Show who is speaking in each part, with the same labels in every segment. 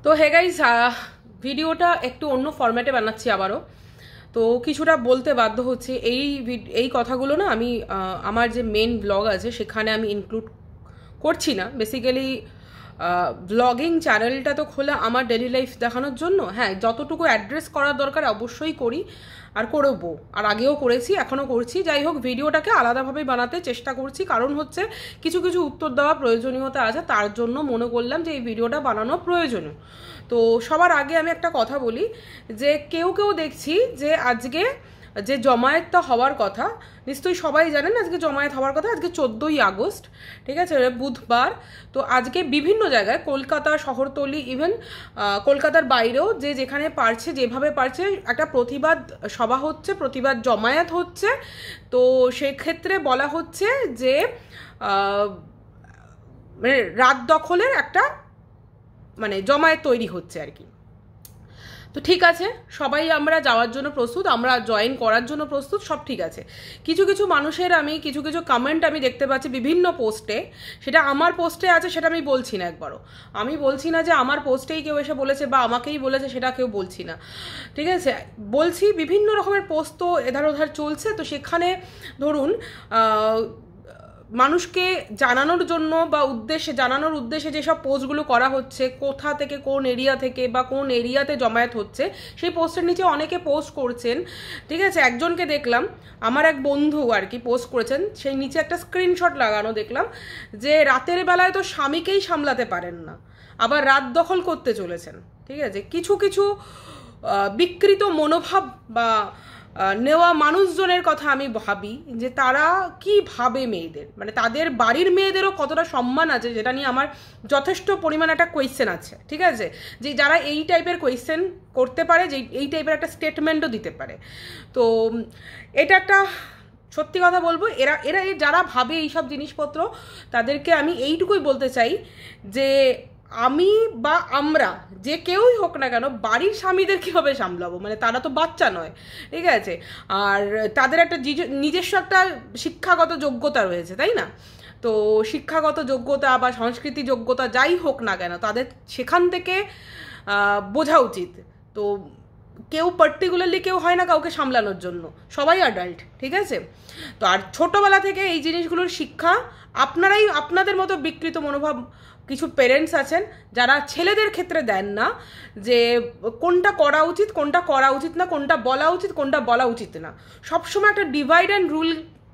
Speaker 1: তো hey guys, ভিডিওটা একটু অন্য ফরম্যাটে বানাচ্ছি আবারও। তো কিছুটা বলতে বাধ্য হচ্ছে, এই কথাগুলো না আমি আমার যে মেন ব্লগ আছে সেখানে আমি ইনক্লুড করছি না। বেসিক্যালি ব্লগিং চ্যানেলটা তো খোলা আমার ডেলি লাইফ দেখানোর জন্য। হ্যাঁ, যতটুকু অ্যাড্রেস করার দরকার অবশ্যই করি, আর করবো, আর আগেও করেছি, এখনও করছি। যাই হোক, ভিডিওটাকে আলাদাভাবে বানাতে চেষ্টা করছি, কারণ হচ্ছে কিছু কিছু উত্তর দেওয়া প্রয়োজনীয়তা আছে, তার জন্য মনে করলাম যে এই ভিডিওটা বানানো প্রয়োজনীয়। তো সবার আগে আমি একটা কথা বলি যে কেউ কেউ দেখছি যে আজকে যে জমায়েতটা হওয়ার কথা, নিশ্চয়ই সবাই জানেন আজকে জমায়েত হওয়ার কথা, আজকে 14ই আগস্ট, ঠিক আছে, বুধবার। তো আজকে বিভিন্ন জায়গায় কলকাতা শহরতলি, ইভেন কলকাতার বাইরেও যে যেখানে পারছে, যেভাবে পারছে, একটা প্রতিবাদ সভা হচ্ছে, প্রতিবাদ জমায়েত হচ্ছে। তো সেক্ষেত্রে বলা হচ্ছে যে মানে রাত দখলের একটা মানে জমায়েত তৈরি হচ্ছে আর কি। তো ঠিক আছে, সবাই আমরা যাওয়ার জন্য প্রস্তুত, আমরা জয়েন করার জন্য প্রস্তুত, সব ঠিক আছে। কিছু কিছু মানুষের আমি কিছু কমেন্ট আমি দেখতে পাচ্ছি বিভিন্ন পোস্টে, সেটা আমার পোস্টে আছে সেটা আমি বলছি না একবারও। আমি বলছি না যে আমার পোস্টেই কেউ এসে বলেছে বা আমাকেই বলেছে, সেটা কেউ বলছি না, ঠিক আছে। বলছি বিভিন্ন রকমের পোস্ট তো এধার ওধার চলছে। তো সেখানে ধরুন মানুষকে জানানোর জন্য বা জানানোর উদ্দেশ্যে যেসব পোস্টগুলো করা হচ্ছে, কোথা থেকে, কোন এরিয়া থেকে বা কোন এরিয়াতে জমায়েত হচ্ছে, সেই পোস্টের নিচে অনেকে পোস্ট করছেন, ঠিক আছে। একজনকে দেখলাম, আমার এক বন্ধু আর কি পোস্ট করেছেন, সেই নিচে একটা স্ক্রিনশট লাগানো দেখলাম যে রাতের বেলায় তো স্বামীকেই সামলাতে পারেন না, আবার রাত দখল করতে চলেছেন, ঠিক আছে। কিছু কিছু বিকৃত মনোভাব বা নেওয়া মানুষজনের কথা আমি ভাবি যে তারা কি ভাবে মেয়েদের, মানে তাদের বাড়ির মেয়েদেরও কতটা সম্মান আছে, যেটা নিয়ে আমার যথেষ্ট পরিমাণে একটা কোয়েশ্চেন আছে, ঠিক আছে। যে যারা এই টাইপের কোয়েশ্চেন করতে পারে, যে এই টাইপের একটা স্টেটমেন্টও দিতে পারে। তো এটা একটা সত্যি কথা বলবো, এরা যারা ভাবে এইসব জিনিসপত্র, তাদেরকে আমি এইটুকুই বলতে চাই যে আমি বা আমরা যে কেউই হোক না কেন, বাড়ির স্বামীদের কীভাবে সামলাবো, মানে তারা তো বাচ্চা নয়, ঠিক আছে। আর তাদের একটা নিজস্ব একটা শিক্ষাগত যোগ্যতা রয়েছে, তাই না? তো শিক্ষাগত যোগ্যতা বা সংস্কৃতি যোগ্যতা যাই হোক না কেন, তাদের সেখান থেকে বোঝা উচিত। তো কেউ পার্টিকুলারলি কেউ হয় না কাউকে সামলানোর জন্য, সবাই অ্যাডাল্ট, ঠিক আছে। তো আর ছোটোবেলা থেকে এই জিনিসগুলোর শিক্ষা আপনাদের মতো বিকৃত মনোভাব কিছু প্যারেন্টস আছেন যারা ছেলেদের ক্ষেত্রে দেন না, যে কোনটা করা উচিত, কোনটা করা উচিত না, কোনটা বলা উচিত, কোনটা বলা উচিত না। সবসময় একটা ডিভাইড অ্যান্ড রুল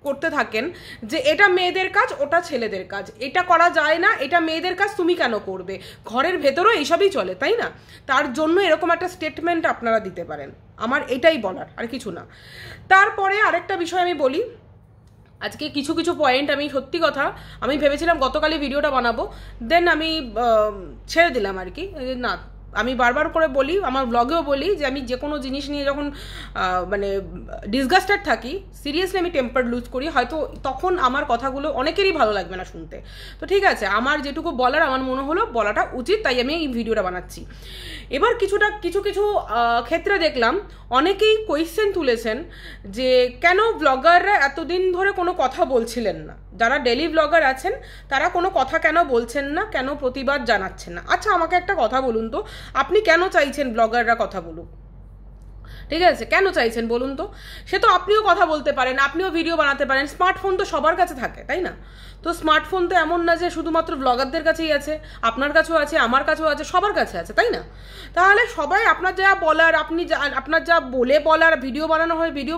Speaker 1: করতে থাকেন যে এটা মেয়েদের কাজ, ওটা ছেলেদের কাজ, এটা করা যায় না, এটা মেয়েদের কাজ, তুমি কেন করবে। ঘরের ভেতরেও এইসবই চলে, তাই না? তার জন্য এরকম একটা স্টেটমেন্ট আপনারা দিতে পারেন, আমার এটাই বলার, আর কিছু না। তারপরে আরেকটা বিষয় আমি বলি, আজকে কিছু কিছু পয়েন্ট আমি সত্যি কথা আমি ভেবেছিলাম গতকালই ভিডিওটা বানাবো, দেন আমি ছেড়ে দিলাম আর কি। না, আমি বারবার করে বলি, আমার ব্লগেও বলি যে আমি যে কোনো জিনিস নিয়ে যখন মানে ডিসগাস্টেড থাকি, সিরিয়াসলি আমি টেম্পার লুজ করি, হয়তো তখন আমার কথাগুলো অনেকেরই ভালো লাগবে না শুনতে। তো ঠিক আছে, আমার যেটুকু বলার আমার মনে হলো বলাটা উচিত, তাই আমি এই ভিডিওটা বানাচ্ছি। এবার কিছু কিছু ক্ষেত্রে দেখলাম অনেকেই কোয়েশ্চেন তুলেছেন যে কেন ব্লগাররা এতদিন ধরে কোনো কথা বলছিলেন না, যারা ডেলি ব্লগার আছেন তারা কোনো কথা কেন বলছেন না, কেন প্রতিবাদ জানাচ্ছেন না। আচ্ছা, আমাকে একটা কথা বলুন তো, আপনি কেন চাইছেন ব্লগাররা কথা বলুক? ঠিক আছে, কেন চাইছেন বলুন তো? সে তো আপনিও কথা বলতে পারেন, আপনিও ভিডিও বানাতে পারেন, স্মার্টফোন তো সবার কাছে থাকে, তাই না? তো স্মার্টফোন তো এমন না যে শুধুমাত্র ব্লগারদের কাছেই আছে, আপনার কাছেও আছে, আমার কাছেও আছে, সবার কাছে আছে, তাই না? তাহলে সবাই আপনার যা বলার, আপনার যা বলার ভিডিও বানানো হয় ভিডিও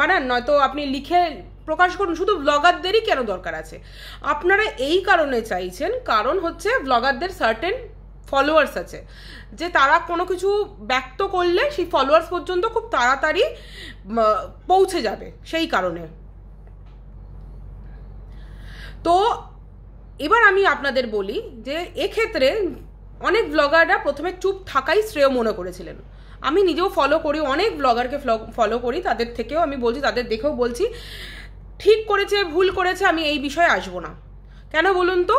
Speaker 1: বানান, নয়তো আপনি লিখে প্রকাশ করুন। শুধু ব্লগারদেরই কেন দরকার আছে? আপনারা এই কারণে চাইছেন, কারণ হচ্ছে ব্লগারদের সার্টেন ফলোয়ার্স আছে, যে তারা কোনো কিছু ব্যক্ত করলে সেই ফলোয়ার্স পর্যন্ত খুব তাড়াতাড়ি পৌঁছে যাবে, সেই কারণে। তো এবার আমি আপনাদের বলি যে এক্ষেত্রে অনেক ব্লগাররা প্রথমে চুপ থাকাই শ্রেয় মনে করেছিলেন। আমি নিজেও ফলো করি, অনেক ব্লগারকে ফলো করি, তাদের থেকেও আমি বলছি, তাদের দেখেও বলছি, ঠিক করেছে ভুল করেছে আমি এই বিষয়ে আসবো না। কেন বলুন তো?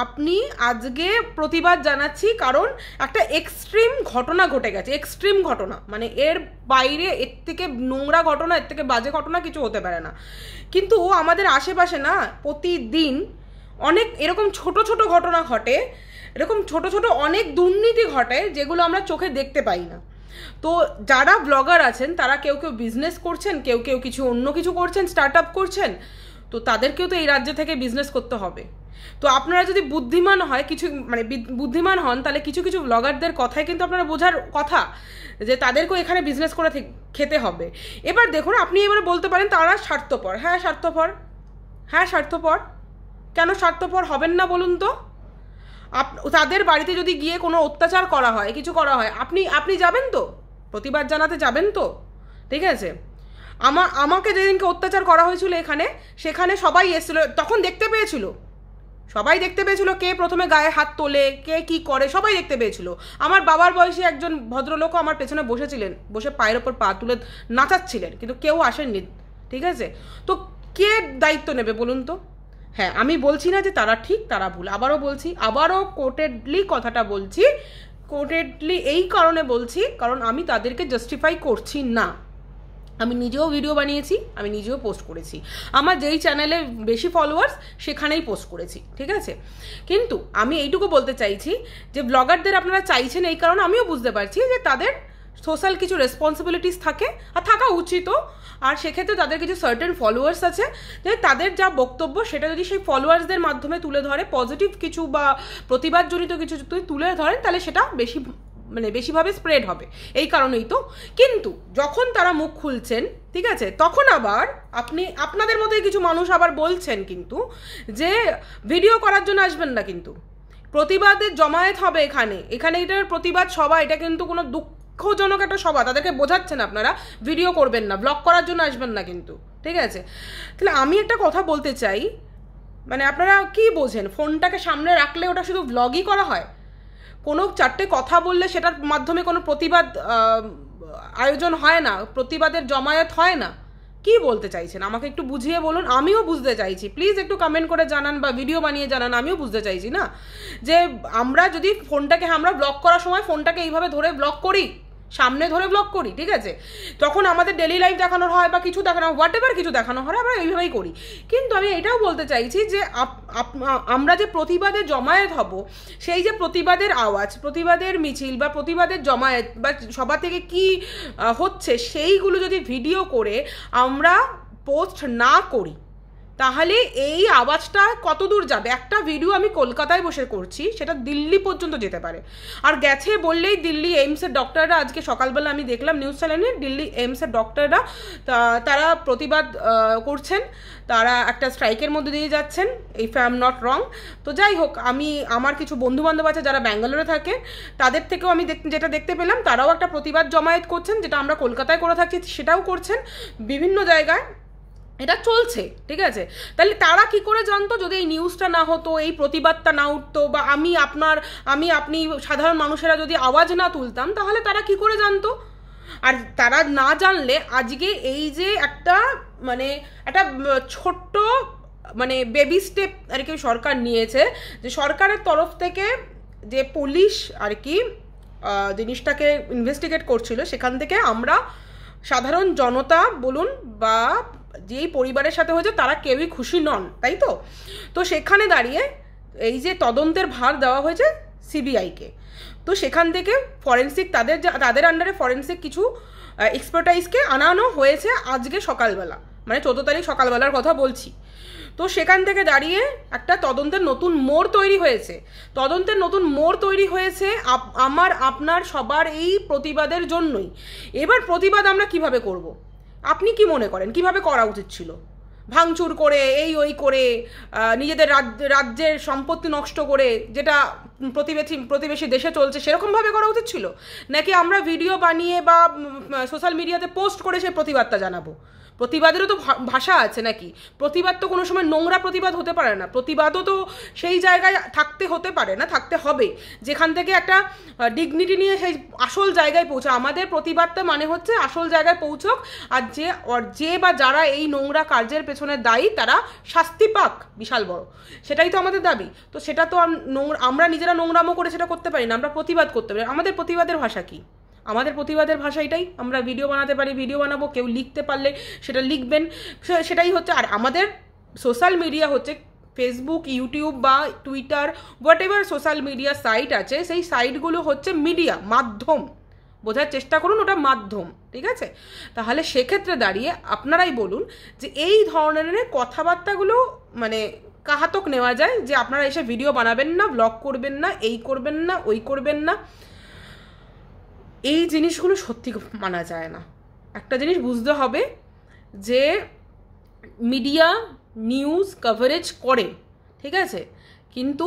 Speaker 1: আপনি আজকে প্রতিবাদ জানাচ্ছি কারণ একটা এক্সট্রিম ঘটনা ঘটে গেছে, এক্সট্রিম ঘটনা, মানে এর বাইরে এর থেকে নোংরা ঘটনা, এর থেকে বাজে ঘটনা কিছু হতে পারে না। কিন্তু আমাদের আশেপাশে না প্রতিদিন অনেক এরকম ছোট ছোট ঘটনা ঘটে এরকম ছোট ছোট অনেক দুর্নীতি ঘটে যেগুলো আমরা চোখে দেখতে পাই না। তো যারা ব্লগার আছেন তারা কেউ কেউ বিজনেস করছেন, কেউ কেউ কিছু অন্য কিছু করছেন, স্টার্ট আপ করছেন, তো তাদেরকেও তো এই রাজ্য থেকে বিজনেস করতে হবে। তো আপনারা যদি বুদ্ধিমান হয় কিছু মানে বুদ্ধিমান হন তাহলে কিছু কিছু ব্লগারদের কথাই কিন্তু আপনারা বোঝার কথা যে তাদেরকেও এখানে বিজনেস করে খেতে হবে। এবার দেখুন, আপনি এবারে বলতে পারেন তারা স্বার্থপর। হ্যাঁ স্বার্থপর, হ্যাঁ স্বার্থপর। কেন স্বার্থপর হবেন না বলুন তো? তাদের বাড়িতে যদি গিয়ে কোনো অত্যাচার করা হয়, কিছু করা হয়, আপনি যাবেন তো? প্রতিবাদ জানাতে যাবেন তো? ঠিক আছে, আমাকে যেদিনকে অত্যাচার করা হয়েছিল এখানে, সেখানে সবাই এসেছিল, তখন দেখতে পেয়েছিল, সবাই দেখতে পেয়েছিল কে প্রথমে গায়ে হাত তোলে, কে কি করে, সবাই দেখতে পেয়েছিল। আমার বাবার বয়সী একজন ভদ্রলোকও আমার পেছনে বসেছিলেন, বসে পায়ের ওপর পা তুলে নাচাচ্ছিলেন, কিন্তু কেউ আসেননি। ঠিক আছে, তো কে দায়িত্ব নেবে বলুন তো? হ্যাঁ, আমি বলছি না যে তারা ঠিক তারা ভুল, আবারও বলছি, আবারও কোটেডলি কথাটা বলছি, কোটেডলি এই কারণে বলছি কারণ আমি তাদেরকে জাস্টিফাই করছি না। আমি নিজেও ভিডিও বানিয়েছি, আমি নিজেও পোস্ট করেছি, আমার যেই চ্যানেলে বেশি ফলোয়ার্স সেখানেই পোস্ট করেছি। ঠিক আছে, কিন্তু আমি এইটুকু বলতে চাইছি যে ব্লগারদের আপনারা চাইছেন এই কারণে আমিও বুঝতে পারছি যে তাদের সোশ্যাল কিছু রেসপন্সিবিলিটিস থাকে আর থাকা উচিতও, আর সেক্ষেত্রে তাদের কিছু সার্টেন ফলোয়ার্স আছে, যে তাদের যা বক্তব্য সেটা যদি সেই ফলোয়ার্সদের মাধ্যমে তুলে ধরে, পজিটিভ কিছু বা প্রতিবাদজনিত কিছু তুলে ধরেন, তাহলে সেটা বেশিভাবে স্প্রেড হবে, এই কারণেই তো। কিন্তু যখন তারা মুখ খুলছেন, ঠিক আছে, তখন আবার আপনাদের মতোই কিছু মানুষ আবার বলছেন কিন্তু যে ভিডিও করার জন্য আসবেন না, কিন্তু প্রতিবাদের জমায়েত হবে এখানে, এটার প্রতিবাদ সভা, এটা কিন্তু কোনো দুঃখজনক একটা সভা, তাদেরকে বোঝাচ্ছেন আপনারা ভিডিও করবেন না, ব্লগ করার জন্য আসবেন না কিন্তু। ঠিক আছে, তাহলে আমি একটা কথা বলতে চাই, মানে আপনারা কি বোঝেন, ফোনটাকে সামনে রাখলে ওটা শুধু ব্লগই করা হয়? কোনো চারটে কথা বললে সেটার মাধ্যমে কোনো প্রতিবাদ আয়োজন হয় না, প্রতিবাদের জমায়েত হয় না? কি বলতে চাইছেন আমাকে একটু বুঝিয়ে বলুন, আমিও বুঝতে চাইছি। প্লিজ একটু কমেন্ট করে জানান বা ভিডিও বানিয়ে জানান, আমিও বুঝতে চাইছি না যে আমরা যদি ফোনটাকে, আমরা ব্লগ করার সময় ফোনটাকে এইভাবে ধরে ব্লগ করি, সামনে ধরে ব্লগ করি, ঠিক আছে, তখন আমাদের ডেলি লাইফ দেখানোর হয় বা কিছু দেখানো, হোয়াট এভার কিছু দেখানো হয়, আমরা এইভাবেই করি। কিন্তু আমি এটাও বলতে চাইছি যে আমরা যে প্রতিবাদে জমায়েত হব, সেই যে প্রতিবাদের আওয়াজ, প্রতিবাদের মিছিল বা প্রতিবাদের জমায়েত বা সভা থেকে কি হচ্ছে সেইগুলো যদি ভিডিও করে আমরা পোস্ট না করি, তাহলে এই আওয়াজটা কত দূর যাবে? একটা ভিডিও আমি কলকাতায় বসে করছি, সেটা দিল্লি পর্যন্ত যেতে পারে, আর গেছে বললেই দিল্লি এইমসের ডক্টররা, আজকে সকালবেলা আমি দেখলাম নিউজ চ্যানেলে, দিল্লি এইমসের ডক্টররা তারা প্রতিবাদ করছেন, তারা একটা স্ট্রাইকের মধ্যে দিয়ে যাচ্ছেন, if I am not wrong. তো যাই হোক, আমার কিছু বন্ধুবান্ধব আছে যারা ব্যাঙ্গালোরে থাকে, তাদের থেকেও আমি যেটা দেখতে পেলাম, তারাও একটা প্রতিবাদ জমায়েত করছেন, যেটা আমরা কলকাতায় করে থাকি সেটাও করছেন, বিভিন্ন জায়গায় এটা চলছে। ঠিক আছে, তাহলে তারা কি করে জানতো যদি এই নিউজটা না হতো, এই প্রতিবাদটা না উঠতো, বা আপনি সাধারণ মানুষেরা যদি আওয়াজ না তুলতাম, তাহলে তারা কি করে জানতো? আর তারা না জানলে আজকে এই যে একটা ছোট্ট বেবি স্টেপ আর কি সরকার নিয়েছে, যে সরকারের তরফ থেকে যে পুলিশ আর কি জিনিসটাকে ইনভেস্টিগেট করছিল, সেখান থেকে আমরা সাধারণ জনতা বলুন বা যেই পরিবারের সাথে হয়েছে তারা কেউই খুশি নন, তাই তো? তো সেখানে দাঁড়িয়ে এই যে তদন্তের ভার দেওয়া হয়েছে সিবিআইকে, তো সেখান থেকে ফরেন্সিক তাদের আন্ডারে ফরেন্সিক কিছু এক্সপার্টাইজকে আনানো হয়েছে আজকে সকালবেলা, 14 তারিখ সকালবেলার কথা বলছি। তো সেখান থেকে দাঁড়িয়ে একটা তদন্তের নতুন মোড় তৈরি হয়েছে, আপনার সবার এই প্রতিবাদের জন্যই। এবার প্রতিবাদ আমরা কিভাবে করব? আপনি কি মনে করেন কিভাবে করা উচিত ছিল? ভাঙচুর করে, ওই করে, নিজেদের রাজ্যের সম্পত্তি নষ্ট করে, যেটা প্রতিবেশী দেশে চলছে, সেরকমভাবে করা উচিত ছিল? নাকি আমরা ভিডিও বানিয়ে বা সোশ্যাল মিডিয়াতে পোস্ট করে সেই প্রতিবাদটা জানাবো? প্রতিবাদেরও তো ভাষা আছে নাকি? প্রতিবাদ তো কোনো সময় নোংরা প্রতিবাদ হতে পারে না, প্রতিবাদও তো সেই জায়গায় থাকতে পারে না, থাকতে হবে যেখান থেকে একটা ডিগনিটি নিয়ে সেই আসল জায়গায় পৌঁছা। আমাদের প্রতিবাদটা হচ্ছে আসল জায়গায় পৌঁছক, আর যে বা যারা এই নোংরা কার্যের পেছনে দায়ী তারা শাস্তি পাক, বিশাল বড়, সেটাই তো আমাদের দাবি। তো সেটা তো আমরা নিজেরা নোংরামো করে সেটা করতে পারি না, আমরা প্রতিবাদ করতে পারি। আমাদের প্রতিবাদের ভাষা কি? আমাদের প্রতিবাদের ভাষা এটাই, আমরা ভিডিও বানাতে পারি, ভিডিও বানাবো, কেউ লিখতে পারলে সেটা লিখবেন, সেটাই হচ্ছে। আর আমাদের সোশ্যাল মিডিয়া হচ্ছে ফেসবুক, ইউটিউব বা Twitter, whatever social media site আছে, সেই সাইটগুলো হচ্ছে মিডিয়া, মাধ্যম। বোঝার চেষ্টা করুন, ওটা মাধ্যম, ঠিক আছে? তাহলে সেক্ষেত্রে দাঁড়িয়ে আপনারাই বলুন যে এই ধরনের কথাবার্তাগুলো মানে কাহাতক নেওয়া যায় যে আপনারা এসে ভিডিও বানাবেন না, ব্লগ করবেন না, এই করবেন না, ওই করবেন না, এই জিনিসগুলো সত্যি মানা যায় না। একটা জিনিস বুঝতে হবে যে মিডিয়া নিউজ কভারেজ করে, ঠিক আছে, কিন্তু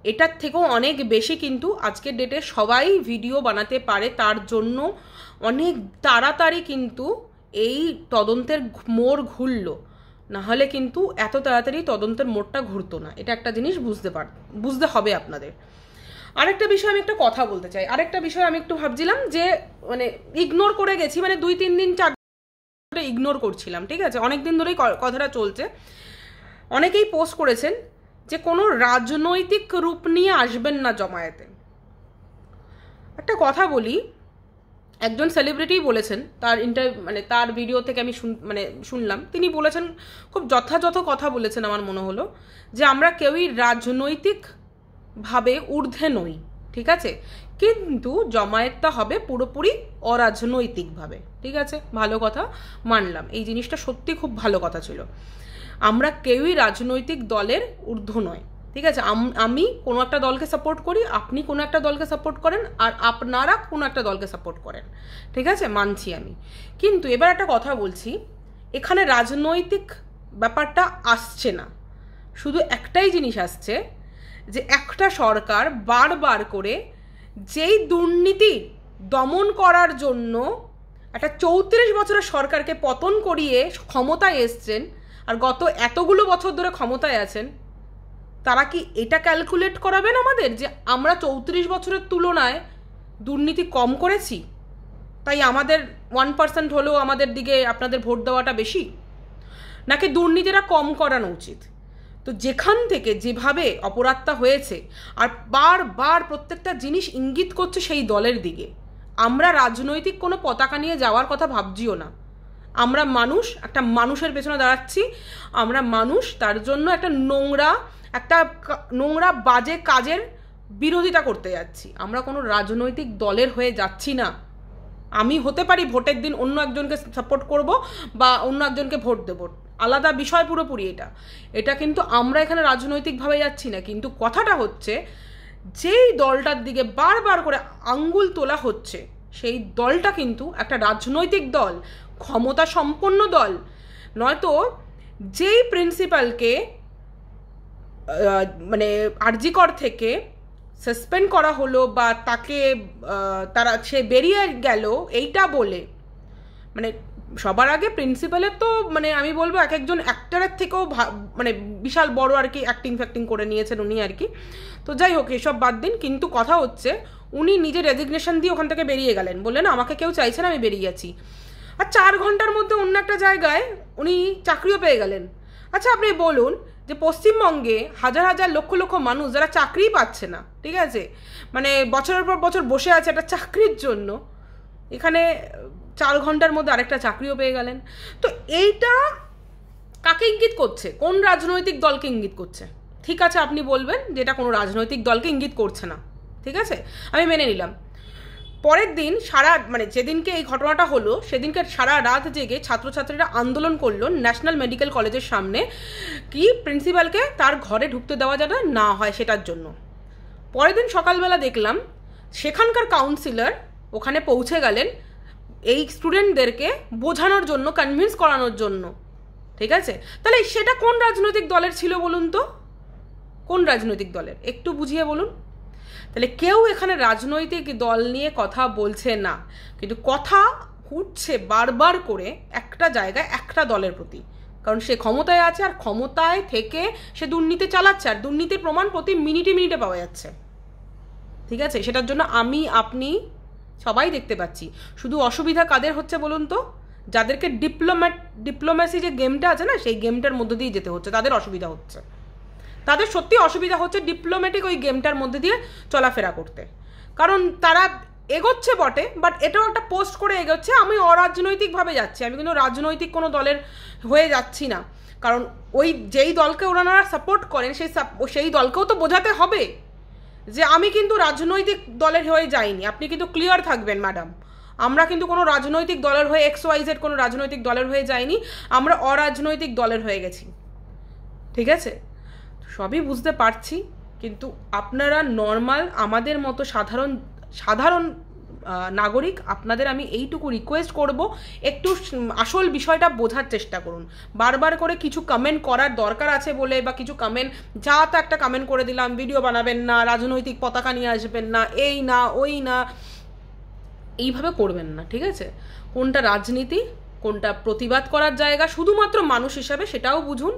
Speaker 1: এটার থেকেও অনেক বেশি কিন্তু আজকের ডেটে সবাই ভিডিও বানাতে পারে, তার জন্য অনেক তাড়াতাড়ি কিন্তু এই তদন্তের মোড় ঘুরলো, নাহলে কিন্তু এত তাড়াতাড়ি তদন্তের মোড়টা ঘুরতো না। এটা একটা জিনিস বুঝতে হবে আপনাদের। আরেকটা বিষয় আমি একটা কথা বলতে চাই, আরেকটা বিষয় আমি একটু ভাবছিলাম যে মানে ইগনোর করে গেছি, মানে 2-3 দিন 4 ইগনোর করছিলাম, ঠিক আছে, অনেক দিন ধরেই কথাটা চলছে। অনেকেই পোস্ট করেছেন যে কোনো রাজনৈতিক রূপ নিয়ে আসবেন না জমায়েতে। একটা কথা বলি, একজন সেলিব্রিটি বলেছেন, তার মানে তার ভিডিও থেকে আমি শুনলাম, তিনি বলেছেন, খুব যথাযথ কথা বলেছেন আমার মনে হলো, যে আমরা কেউই রাজনৈতিকভাবে ঊর্ধ্বে নই, ঠিক আছে, কিন্তু জমায়েতটা হবে পুরোপুরি অরাজনৈতিকভাবে, ঠিক আছে, ভালো কথা, মানলাম, এই জিনিসটা সত্যি খুব ভালো কথা ছিল। আমরা কেউই রাজনৈতিক দলের ঊর্ধ্ব নয়, ঠিক আছে, আমি কোনো একটা দলকে সাপোর্ট করি, আপনি কোনো একটা দলকে সাপোর্ট করেন, আর আপনারা কোনো একটা দলকে সাপোর্ট করেন, ঠিক আছে, মানছি আমি। কিন্তু এবার একটা কথা বলছি, এখানে রাজনৈতিক ব্যাপারটা আসছে না, শুধু একটাই জিনিস আসছে যে একটা সরকার বারবার করে যেই দুর্নীতি দমন করার জন্য একটা 34 বছরের সরকারকে পতন করিয়ে ক্ষমতায় এসছেন, আর গত এতগুলো বছর ধরে ক্ষমতায় আছেন, তারা কি এটা ক্যালকুলেট করাবেন আমাদের যে আমরা 34 বছরের তুলনায় দুর্নীতি কম করেছি, তাই আমাদের 1% হলেও আমাদের দিকে আপনাদের ভোট দেওয়াটা বেশি, নাকি দুর্নীতিটা কম করানো উচিত? তো যেখান থেকে যেভাবে অপরাধটা হয়েছে, আর বারবার প্রত্যেকটা জিনিস ইঙ্গিত করছে সেই দলের দিকে, আমরা রাজনৈতিক কোনো পতাকা নিয়ে যাওয়ার কথা ভাবছিও না। আমরা মানুষ, একটা মানুষের পেছনে দাঁড়াচ্ছি, আমরা মানুষ, তার জন্য একটা নোংরা বাজে কাজের বিরোধিতা করতে যাচ্ছি, আমরা কোনো রাজনৈতিক দলের হয়ে যাচ্ছি না। আমি হতে পারি ভোটের দিন অন্য একজনকে সাপোর্ট করব বা অন্য একজনকে ভোট দেব, আলাদা বিষয় পুরোপুরি, এটা কিন্তু আমরা এখানে রাজনৈতিকভাবে যাচ্ছি না। কিন্তু কথাটা হচ্ছে, যেই দলটার দিকে বারবার করে আঙ্গুল তোলা হচ্ছে, সেই দলটা কিন্তু একটা রাজনৈতিক দল, ক্ষমতা সম্পন্ন দল। নয়তো যেই প্রিন্সিপালকে মানে আরজিকর থেকে সাসপেন্ড করা হলো বা সে বেরিয়ে গেল এইটা বলে, মানে সবার আগে প্রিন্সিপালের তো মানে আমি বলবো এক একজন অ্যাক্টরের থেকেও মানে বিশাল বড় আর কি অ্যাক্টিং করে নিয়েছেন উনি আর কি। তো যাই হোক, এসব বাদ দিন, কিন্তু কথা হচ্ছে উনি নিজের রেজিগনেশন দিয়ে ওখান থেকে বেরিয়ে গেলেন, বললেন আমাকে কেউ চাইছে না, আমি বেরিয়ে যাচ্ছি। আর 4 ঘন্টার মধ্যে অন্য একটা জায়গায় উনি চাকরিও পেয়ে গেলেন। আচ্ছা, আপনি বলুন যে পশ্চিমবঙ্গে হাজার হাজার লক্ষ লক্ষ মানুষ যারা চাকরিই পাচ্ছে না, ঠিক আছে, মানে বছরের পর বছর বসে আছে একটা চাকরির জন্য, এখানে 4 ঘন্টার মধ্যে আরেকটা চাকরিও পেয়ে গেলেন। তো এইটা কাকে ইঙ্গিত করছে? কোন রাজনৈতিক দলকে ইঙ্গিত করছে? ঠিক আছে, আপনি বলবেন যে এটা কোনো রাজনৈতিক দলকে ইঙ্গিত করছে না, ঠিক আছে, আমি মেনে নিলাম। পরের দিন মানে যেদিনকে এই ঘটনাটা হলো সেদিনকে সারা রাত জেগে ছাত্রছাত্রীরা আন্দোলন করলো ন্যাশনাল মেডিকেল কলেজের সামনে, কি প্রিন্সিপালকে তার ঘরে ঢুকতে দেওয়া যাতে না হয় সেটার জন্য। পরের দিন সকালবেলা দেখলাম সেখানকার কাউন্সিলর ওখানে পৌঁছে গেলেন এই স্টুডেন্টদেরকে বোঝানোর জন্য, কনভিন্স করানোর জন্য, ঠিক আছে। তাহলে সেটা কোন রাজনৈতিক দলের ছিল বলুন তো? কোন রাজনৈতিক দলের? একটু বুঝিয়ে বলুন। তাহলে কেউ এখানে রাজনৈতিক দল নিয়ে কথা বলছে না, কিন্তু কথা উঠছে বারবার করে একটা জায়গায় একটা দলের প্রতি, কারণ সে ক্ষমতায় আছে আর ক্ষমতায় থেকে সে দুর্নীতি চালাচ্ছে, আর দুর্নীতির প্রমাণ প্রতি মিনিটে মিনিটে পাওয়া যাচ্ছে, ঠিক আছে। সেটার জন্য আমি আপনি সবাই দেখতে পাচ্ছি। শুধু অসুবিধা কাদের হচ্ছে বলুন তো? যাদেরকে ডিপ্লোম্যাসি যে গেমটা আছে না, সেই গেমটার মধ্যে দিয়ে যেতে হচ্ছে, তাদের অসুবিধা হচ্ছে, তাদের সত্যি অসুবিধা হচ্ছে ডিপ্লোম্যাটিক ওই গেমটার মধ্যে দিয়ে চলাফেরা করতে। কারণ তারা এগোচ্ছে বটে, বাট এটাও একটা পোস্ট করে এগোচ্ছে আমি অরাজনৈতিকভাবে যাচ্ছি, আমি কিন্তু রাজনৈতিক কোনো দলের হয়ে যাচ্ছি না। কারণ ওই যেই দলকে ওনারা সাপোর্ট করেন সেই দলকেও তো বোঝাতে হবে যে আমি কিন্তু রাজনৈতিক দলের হয়ে যাইনি। আপনি কিন্তু ক্লিয়ার থাকবেন ম্যাডাম, আমরা কিন্তু কোনো রাজনৈতিক দলের হয়ে XYZ কোনো রাজনৈতিক দলের হয়ে যাইনি, আমরা অরাজনৈতিক দলের হয়ে গেছি। ঠিক আছে, সবই বুঝতে পারছি, কিন্তু আপনারা নর্মাল আমাদের মতো সাধারণ নাগরিক, আপনাদের আমি এইটুকু রিকোয়েস্ট করব, একটু আসল বিষয়টা বোঝার চেষ্টা করুন। বারবার করে কিছু কমেন্ট করার দরকার আছে বলে বা কিছু কমেন্ট, যা তা একটা কমেন্ট করে দিলাম, ভিডিও বানাবেন না, রাজনৈতিক পতাকা নিয়ে আসবেন না, এই না ওই না, এইভাবে করবেন না। ঠিক আছে, কোনটা রাজনীতি কোনটা প্রতিবাদ করার জায়গা শুধুমাত্র মানুষ হিসাবে সেটাও বুঝুন।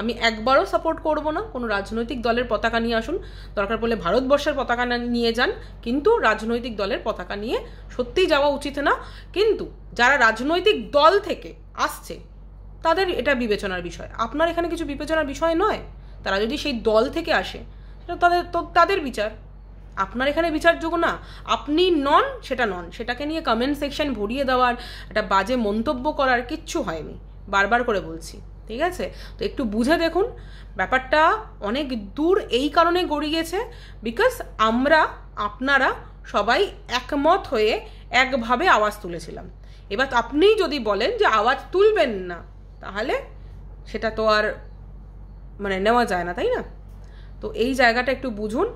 Speaker 1: আমি একবারও সাপোর্ট করব না কোনো রাজনৈতিক দলের পতাকা নিয়ে আসুন, দরকার পড়লে ভারতবর্ষের পতাকা নিয়ে যান, কিন্তু রাজনৈতিক দলের পতাকা নিয়ে সত্যিই যাওয়া উচিত না। কিন্তু যারা রাজনৈতিক দল থেকে আসছে তাদের এটা বিবেচনার বিষয়, আপনার এখানে কিছু বিবেচনার বিষয় নয়। তারা যদি সেই দল থেকে আসে সেটা তাদের বিচার, আপনার এখানে বিচারযোগ্য না। আপনি নন, সেটাকে নিয়ে কমেন্ট সেকশন ভরিয়ে দেওয়ার, একটা বাজে মন্তব্য করার কিচ্ছু হয়নি, বারবার করে বলছি। ঠিক আছে, তো একটু বুঝে দেখুন, ব্যাপারটা অনেক দূর এই কারণে গড়িয়েছে বিকজ আপনারা সবাই একমত হয়ে একভাবে আওয়াজ তুলেছিলাম। এবার আপনিই যদি বলেন যে আওয়াজ তুলবেন না, তাহলে সেটা তো আর মানে নেওয়া যায় না, তাই না? তো এই জায়গাটা একটু বুঝুন।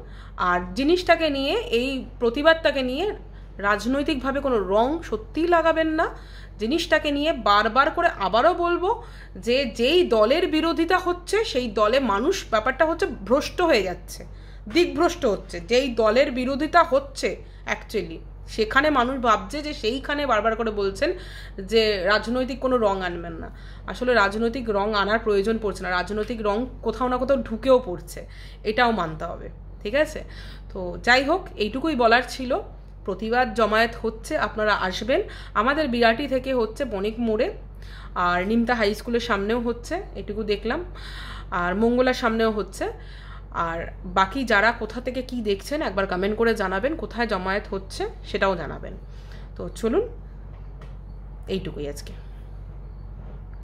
Speaker 1: আর জিনিসটাকে নিয়ে, এই প্রতিবাদটাকে নিয়ে রাজনৈতিকভাবে কোনো রং সত্যিই লাগাবেন না। জিনিসটাকে নিয়ে বারবার করে আবারও বলবো যে যেই দলের বিরোধিতা হচ্ছে সেই দলে মানুষ, ব্যাপারটা হচ্ছে ভ্রষ্ট হয়ে যাচ্ছে, দিকভ্রষ্ট হচ্ছে। যেই দলের বিরোধিতা হচ্ছে অ্যাকচুয়ালি সেখানে মানুষ ভাবছে যে সেইখানে বারবার করে বলছেন যে রাজনৈতিক কোনো রং আনবেন না। আসলে রাজনৈতিক রং আনার প্রয়োজন পড়ছে না, রাজনৈতিক রং কোথাও না কোথাও ঢুকেও পড়ছে, এটাও মানতে হবে। ঠিক আছে, তো যাই হোক, এইটুকুই বলার ছিল। প্রতিবাদ জমায়েত হচ্ছে, আপনারা আসবেন। আমাদের বিরাটি থেকে হচ্ছে বণিক মোড়ে, আর নিমতা হাই স্কুলের সামনেও হচ্ছে, এটুকু দেখলাম, আর মঙ্গলার সামনেও হচ্ছে। আর বাকি যারা কোথা থেকে কি দেখছেন একবার কমেন্ট করে জানাবেন, কোথায় জমায়েত হচ্ছে সেটাও জানাবেন। তো চলুন, এইটুকুই আজকে।